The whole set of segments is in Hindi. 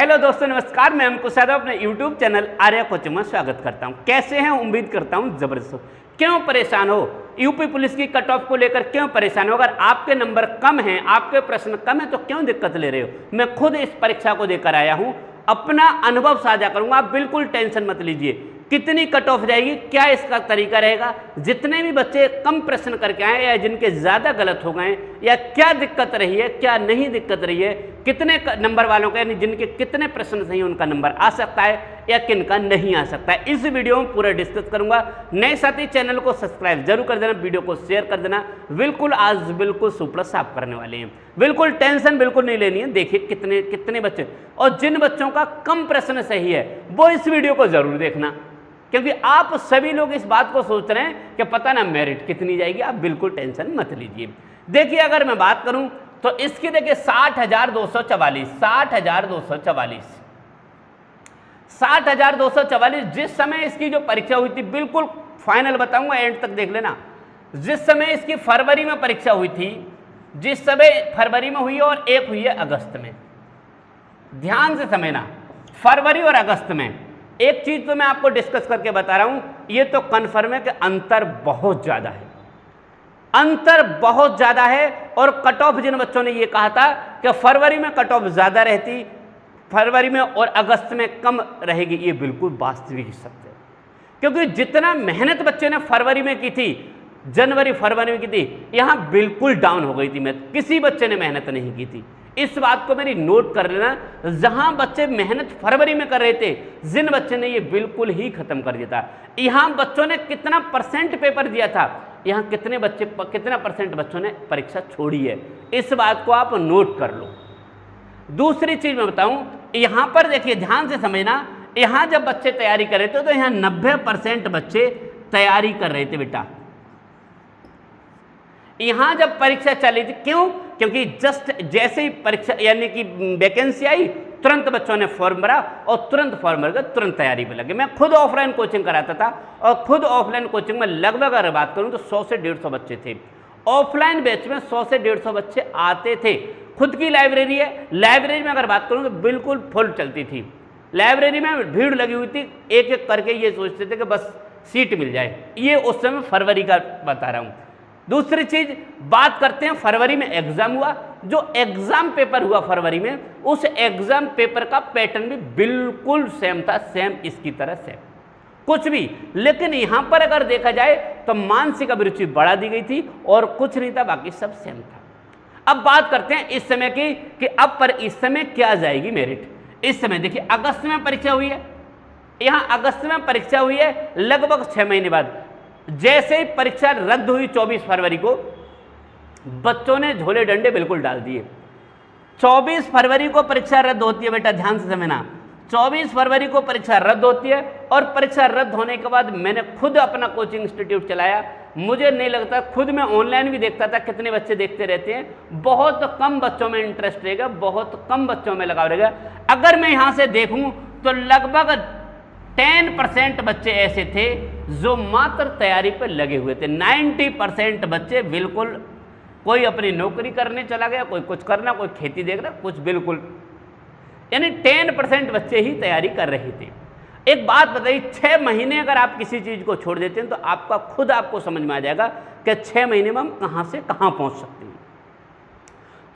हेलो दोस्तों, नमस्कार। मैं अंकुश यादव अपने YouTube चैनल आर्या कोचिंग में स्वागत करता हूं। कैसे हैं? उम्मीद करता हूं जबरदस्त हो। क्यों परेशान हो? यूपी पुलिस की कट ऑफ को लेकर क्यों परेशान हो? अगर आपके नंबर कम हैं, आपके प्रश्न कम है, तो क्यों दिक्कत ले रहे हो? मैं खुद इस परीक्षा को देकर आया हूं, अपना अनुभव साझा करूंगा। आप बिल्कुल टेंशन मत लीजिए। कितनी कट ऑफ जाएगी, क्या इसका तरीका रहेगा, जितने भी बच्चे कम प्रश्न करके आए या जिनके ज़्यादा गलत हो गए, या क्या दिक्कत रही है, क्या नहीं दिक्कत रही है, कितने नंबर वालों का यानी जिनके कितने प्रश्न सही उनका नंबर आ सकता है या किन का नहीं आ सकता है, इस वीडियो में पूरा डिस्कस करूंगा। नए साथी चैनल को सब्सक्राइब जरूर कर देना, वीडियो को शेयर कर देना। बिल्कुल आज बिल्कुल सुपर साफ करने वाले हैं, बिल्कुल टेंशन बिल्कुल नहीं लेनी है। देखिए कितने कितने बच्चे, और जिन बच्चों का कम प्रश्न सही है वो इस वीडियो को जरूर देखना, क्योंकि आप सभी लोग इस बात को सोच रहे हैं कि पता ना मेरिट कितनी जाएगी। आप बिल्कुल टेंशन मत लीजिए। देखिए अगर मैं बात करूं तो इसकी देखिए 60,244 60,244 जिस समय इसकी जो परीक्षा हुई थी, बिल्कुल फाइनल बताऊंगा, एंड तक देख लेना। जिस समय इसकी फरवरी में परीक्षा हुई थी, जिस समय फरवरी में हुई और एक हुई है अगस्त में, ध्यान से समझना। फरवरी और अगस्त में एक चीज तो मैं आपको डिस्कस करके बता रहा हूं, ये तो कन्फर्म है कि अंतर बहुत ज्यादा है, अंतर बहुत ज्यादा है। और कट ऑफ जिन बच्चों ने ये कहा था कि फरवरी में कट ऑफ ज्यादा रहती, फरवरी में और अगस्त में कम रहेगी, ये बिल्कुल वास्तविक सत्य है। क्योंकि जितना मेहनत बच्चे ने फरवरी में की थी, जनवरी फरवरी में की थी, यहां बिल्कुल डाउन हो गई थी। मैं किसी बच्चे ने मेहनत नहीं की थी, इस बात को मेरी नोट कर लेना। जहां बच्चे मेहनत फरवरी में कर रहे थे, जिन बच्चे ने ये बिल्कुल ही खत्म कर दिया था। यहां बच्चों ने कितना परसेंट पेपर दिया था, यहां कितना परसेंट बच्चों ने परीक्षा छोड़ी है, इस बात को आप नोट कर लो। दूसरी चीज मैं बताऊं, यहां पर देखिए ध्यान से समझना। यहां जब बच्चे तैयारी कर रहे थे तो यहां 90% बच्चे तैयारी कर रहे थे बेटा। यहां जब परीक्षा चली थी, क्यों? क्योंकि जस्ट जैसे ही परीक्षा यानी कि वैकेंसी आई, तुरंत बच्चों ने फॉर्म भरा और तुरंत फॉर्म भर कर तुरंत तैयारी पे लगे। मैं खुद ऑफलाइन कोचिंग कराता था और खुद ऑफलाइन कोचिंग में लगभग अगर बात करूं तो 100 से 150 बच्चे थे। ऑफलाइन बैच में 100 से 150 बच्चे आते थे। खुद की लाइब्रेरी है, लाइब्रेरी में अगर बात करूं तो बिल्कुल फुल चलती थी। लाइब्रेरी में भीड़ लगी हुई थी, एक एक करके ये सोचते थे कि बस सीट मिल जाए। ये उस समय फरवरी का बता रहा हूं। दूसरी चीज बात करते हैं, फरवरी में एग्जाम हुआ, जो एग्जाम पेपर हुआ फरवरी में, उस एग्जाम पेपर का पैटर्न भी बिल्कुल सेम था, सेम इसकी तरह सेम कुछ भी। लेकिन यहां पर अगर देखा जाए तो मानसिक अभिरुचि बढ़ा दी गई थी और कुछ नहीं था, बाकी सब सेम था। अब बात करते हैं इस समय की कि अब पर इस समय क्या जाएगी मेरिट। इस समय देखिए अगस्त में परीक्षा हुई है, यहां अगस्त में परीक्षा हुई है लगभग 6 महीने बाद। जैसे ही परीक्षा रद्द हुई 24 फरवरी को, बच्चों ने झोले डंडे बिल्कुल डाल दिए। 24 फरवरी को परीक्षा रद्द होती है बेटा, ध्यान से समझना। 24 फरवरी को परीक्षा रद्द होती है और परीक्षा रद्द होने के बाद मैंने खुद अपना कोचिंग इंस्टीट्यूट चलाया। मुझे नहीं लगता, खुद मैं ऑनलाइन भी देखता था कितने बच्चे देखते रहते हैं, बहुत कम बच्चों में इंटरेस्ट रहेगा, बहुत कम बच्चों में लगाव रहेगा। अगर मैं यहां से देखूं तो लगभग 10% बच्चे ऐसे थे जो मात्र तैयारी पर लगे हुए थे। 90% बच्चे बिल्कुल, कोई अपनी नौकरी करने चला गया, कोई कुछ करना, कोई खेती देख रहा, कुछ बिल्कुल, यानी 10% बच्चे ही तैयारी कर रहे थे। एक बात बताइए, 6 महीने अगर आप किसी चीज को छोड़ देते हैं तो आपका खुद आपको समझ में आ जाएगा कि 6 महीने में हम कहां से कहां पहुंच सकते हैं।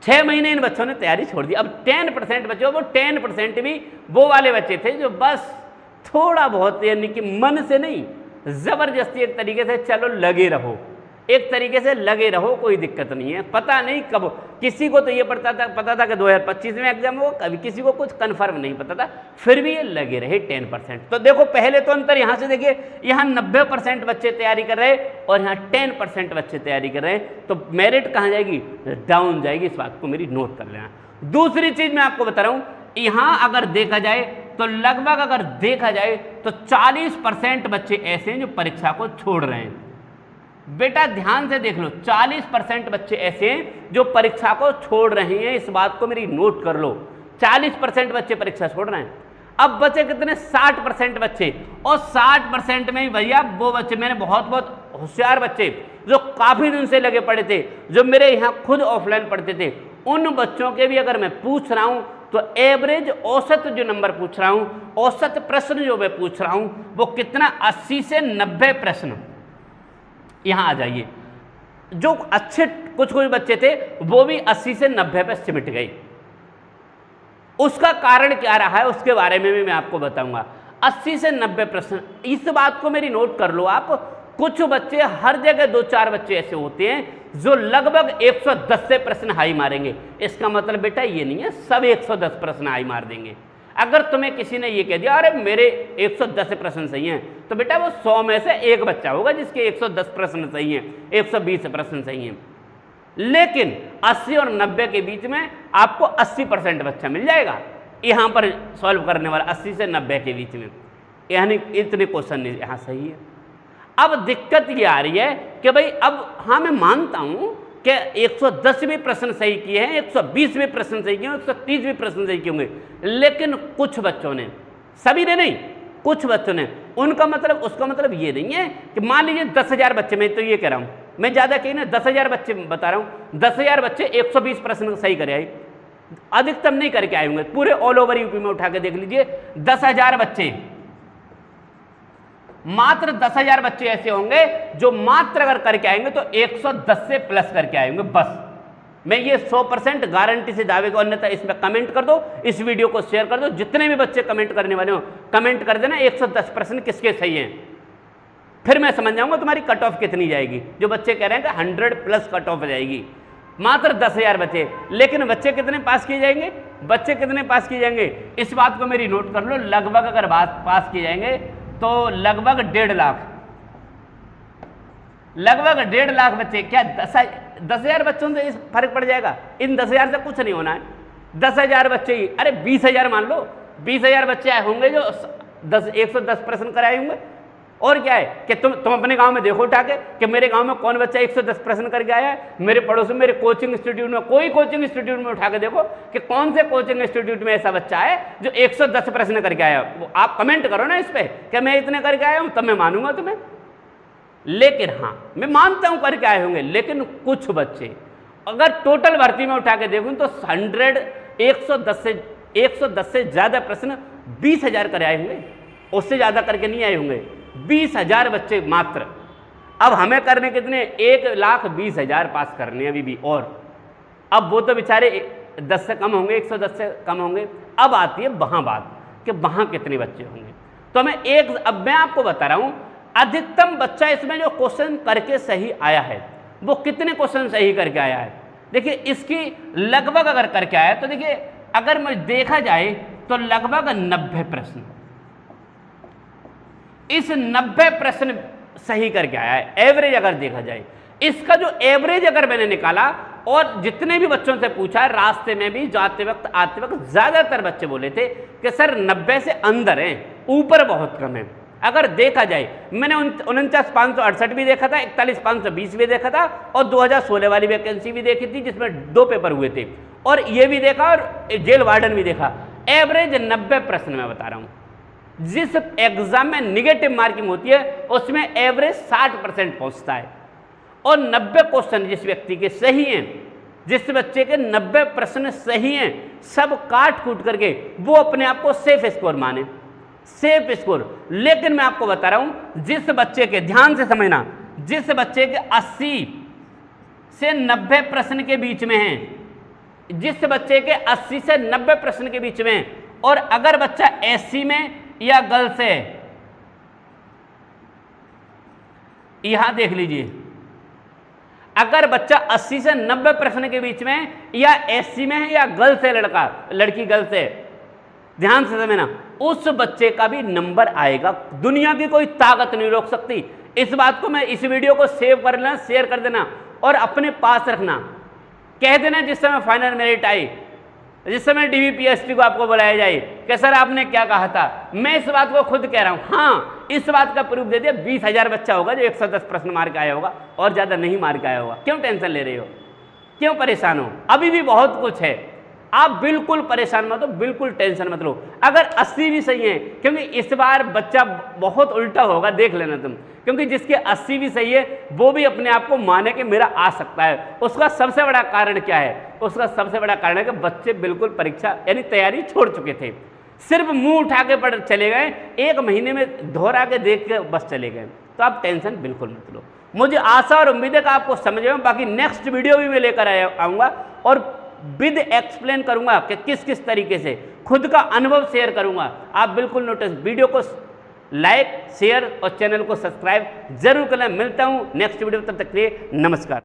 6 महीने इन बच्चों ने तैयारी छोड़ दी। अब 10% बच्चे, वो 10% भी वो वाले बच्चे थे जो बस थोड़ा बहुत, यानी कि मन से नहीं, जबरदस्ती एक तरीके से चलो लगे रहो, एक तरीके से लगे रहो, कोई दिक्कत नहीं है। पता नहीं कब, किसी को तो ये पता था कि 2025 में एग्जाम हो, कभी किसी को कुछ कंफर्म नहीं पता था, फिर भी ये लगे रहे 10%। तो देखो पहले तो अंतर यहां से देखिए, यहां 90% बच्चे तैयारी कर रहे और यहां 10% बच्चे तैयारी कर रहे हैं, तो मेरिट कहां जाएगी? डाउन जाएगी। इस बात को मेरी नोट कर लेना। दूसरी चीज मैं आपको बता रहा हूं, यहां अगर देखा जाए तो लगभग अगर देखा जाए तो 40% बच्चे ऐसे हैं जो परीक्षा को छोड़ रहे हैं। बेटा ध्यान से देख लो, 40% बच्चे ऐसे हैं जो परीक्षा को छोड़ रहे हैं, इस बात को मेरी नोट कर लो। 40% बच्चे परीक्षा छोड़ रहे हैं। अब बचे कितने? 60% बच्चे, और 60% में ही भैया वो बच्चे, मैंने बहुत होशियार बच्चे जो काफी दिन से लगे पड़े थे, जो मेरे यहाँ खुद ऑफलाइन पढ़ते थे, उन बच्चों के भी अगर मैं पूछ रहा हूं तो एवरेज औसत जो नंबर पूछ रहा हूं, औसत प्रश्न जो मैं पूछ रहा हूं वो कितना, 80 से 90 प्रश्न। यहां आ जाइए, जो अच्छे कुछ बच्चे थे वो भी 80 से 90 पे सिमट गए। उसका कारण क्या रहा है उसके बारे में भी मैं आपको बताऊंगा। 80 से 90 प्रश्न, इस बात को मेरी नोट कर लो आप। कुछ बच्चे, हर जगह 2-4 बच्चे ऐसे होते हैं जो लगभग 110 से प्रश्न हाई मारेंगे। इसका मतलब बेटा ये नहीं है सब 110 प्रश्न हाई मार देंगे। अगर तुम्हें किसी ने ये कह दिया अरे मेरे 110 प्रश्न सही हैं, तो बेटा वो 100 में से एक बच्चा होगा जिसके 110 प्रश्न सही हैं, 120 प्रश्न सही हैं। लेकिन 80 और 90 के बीच में आपको 80% बच्चा मिल जाएगा यहां पर सॉल्व करने वाला, 80 से 90 के बीच में, यानी इतने क्वेश्चन यहां सही है। अब दिक्कत ये आ रही है कि भाई अब हाँ मैं मानता हूं कि 110 भी प्रश्न सही किए हैं, 120 भी प्रश्न सही किए हैं, 130 भी प्रश्न सही किए होंगे, लेकिन कुछ बच्चों ने, सभी ने नहीं, कुछ बच्चों ने, उनका मतलब, उसका मतलब ये नहीं है कि मान लीजिए 10,000 बच्चे, मैं तो ये कह रहा हूं, मैं ज़्यादा कहीं ना 10,000 बच्चे बता रहा हूं, 10,000 बच्चे 120 प्रश्न सही करे आए, अधिकतम नहीं करके आए होंगे। पूरे ऑल ओवर यूपी में उठा के देख लीजिए, 10,000 बच्चे, मात्र 10,000 बच्चे ऐसे होंगे जो मात्र अगर करके आएंगे तो 110 से प्लस करके आएंगे बस। मैं ये 100% गारंटी से दावे को, अन्यथा इसमें कमेंट कर दो, इस वीडियो को शेयर कर दो, जितने भी बच्चे कमेंट करने वाले हो कमेंट कर देना 110 प्रश्न किसके सही हैं, फिर मैं समझ जाऊंगा तुम्हारी कट ऑफ कितनी जाएगी। जो बच्चे कह रहे हैं कि 100 प्लस कट ऑफ जाएगी, मात्र 10,000 बच्चे, लेकिन बच्चे कितने पास किए जाएंगे, बच्चे कितने पास किए जाएंगे, इस बात को मेरी नोट कर लो। लगभग अगर बात पास किए जाएंगे तो लगभग 1.5 लाख, लगभग 1.5 लाख बच्चे। क्या 10,000 बच्चों से इस फर्क पड़ जाएगा? इन 10,000 से कुछ नहीं होना है, 10,000 बच्चे ही, अरे 20,000 मान लो, 20,000 बच्चे होंगे जो 110 प्रश्न कराए होंगे। और क्या है कि तुम अपने गांव में देखो उठा के कि मेरे गांव में कौन बच्चा 110 प्रश्न करके आया है। मेरे पड़ोस में, मेरे कोचिंग इंस्टीट्यूट में, कोई कोचिंग इंस्टीट्यूट में उठा के देखो कि कौन से कोचिंग इंस्टीट्यूट में ऐसा बच्चा है जो 110 प्रश्न करके आया। वो आप कमेंट करो ना इस पर कि मैं इतने करके आया हूं, तब मैं मानूंगा तुम्हें। लेकिन हाँ, मैं मानता हूं करके आए होंगे, लेकिन कुछ बच्चे अगर टोटल भर्ती में उठा के देखूं तो 110 से ज़्यादा प्रश्न 20,000 कर आए होंगे, उससे ज़्यादा करके नहीं आए होंगे। 20,000 बच्चे मात्र। अब हमें करने कितने, 1,20,000 पास करने अभी भी। और अब वो तो बेचारे 10 से कम होंगे, 110 से कम होंगे। अब आती है वहाँ बात कि वहाँ कितने बच्चे होंगे। तो अब मैं आपको बता रहा हूँ अधिकतम बच्चा इसमें जो क्वेश्चन करके सही आया है वो कितने क्वेश्चन सही करके आया है। देखिए इसकी लगभग अगर करके आया तो देखिए अगर मैं देखा जाए तो लगभग 90 प्रश्न, इस 90 प्रश्न सही करके आया है। एवरेज अगर देखा जाए, इसका जो एवरेज अगर मैंने निकाला और जितने भी बच्चों से पूछा, रास्ते में भी जाते वक्त आते वक्त ज्यादातर बच्चे बोले थे कि सर 90 से अंदर हैं, ऊपर बहुत कम है। अगर देखा जाए, मैंने 49,568 भी देखा था, 41,520 भी देखा था और 2016 वाली वैकेंसी भी देखी थी जिसमें 2 पेपर हुए थे, और ये भी देखा और जेल वार्डन भी देखा। एवरेज 90 प्रश्न मैं बता रहा हूं। जिस एग्जाम में निगेटिव मार्किंग होती है उसमें एवरेज 60% पहुंचता है। और 90 क्वेश्चन जिस व्यक्ति के सही हैं, जिस बच्चे के 90 प्रश्न सही हैं, सब काट कूट करके वो अपने आप को सेफ स्कोर माने, सेफ स्कोर। लेकिन मैं आपको बता रहा हूं जिस बच्चे के, ध्यान से समझना, जिस बच्चे के 80 से 90 प्रश्न के बीच में हैं, जिस बच्चे के 80 से 90 प्रश्न के बीच में, और अगर बच्चा एससी में या गर्ल्स है, यहां देख लीजिए, अगर बच्चा 80 से 90 प्रश्न के बीच में या एससी में है या गर्ल्स है, लड़का लड़की गर्ल्स है, ध्यान से समझना, उस बच्चे का भी नंबर आएगा। दुनिया की कोई ताकत नहीं रोक सकती। इस बात को मैं, इस वीडियो को सेव कर लेना, शेयर कर देना और अपने पास रखना। कह देना जिस समय फाइनल मेरिट आई, जिस समय DVPST को आपको बुलाया जाए कि सर आपने क्या कहा था, मैं इस बात को खुद कह रहा हूं। हाँ, इस बात का प्रूफ दे दिया, 20,000 बच्चा होगा जो 110 प्रश्न मार के आया होगा और ज्यादा नहीं मार के आया होगा। क्यों टेंशन ले रहे हो, क्यों परेशान हो? अभी भी बहुत कुछ है, आप बिल्कुल परेशान मत हो, बिल्कुल टेंशन मत लो। अगर 80 भी सही है, क्योंकि इस बार बच्चा बहुत उल्टा होगा, देख लेना तुम, क्योंकि जिसके 80 भी सही है वो भी अपने आप को माने कि मेरा आ सकता है। उसका सबसे बड़ा कारण क्या है? उसका सबसे बड़ा कारण है कि बच्चे बिल्कुल परीक्षा यानी तैयारी छोड़ चुके थे, सिर्फ मुंह उठा के पढ़ चले गए, 1 महीने में दोहरा के देख के बस चले गए। तो आप टेंशन बिल्कुल मत लो। मुझे आशा और उम्मीद है कि आपको समझ में। बाकी नेक्स्ट वीडियो भी मैं लेकर आऊँगा और विद एक्सप्लेन करूंगा कि किस किस तरीके से, खुद का अनुभव शेयर करूंगा। आप बिल्कुल नोटिस, वीडियो को लाइक, शेयर और चैनल को सब्सक्राइब जरूर करना। मिलता हूं नेक्स्ट वीडियो, तब तक के लिए नमस्कार।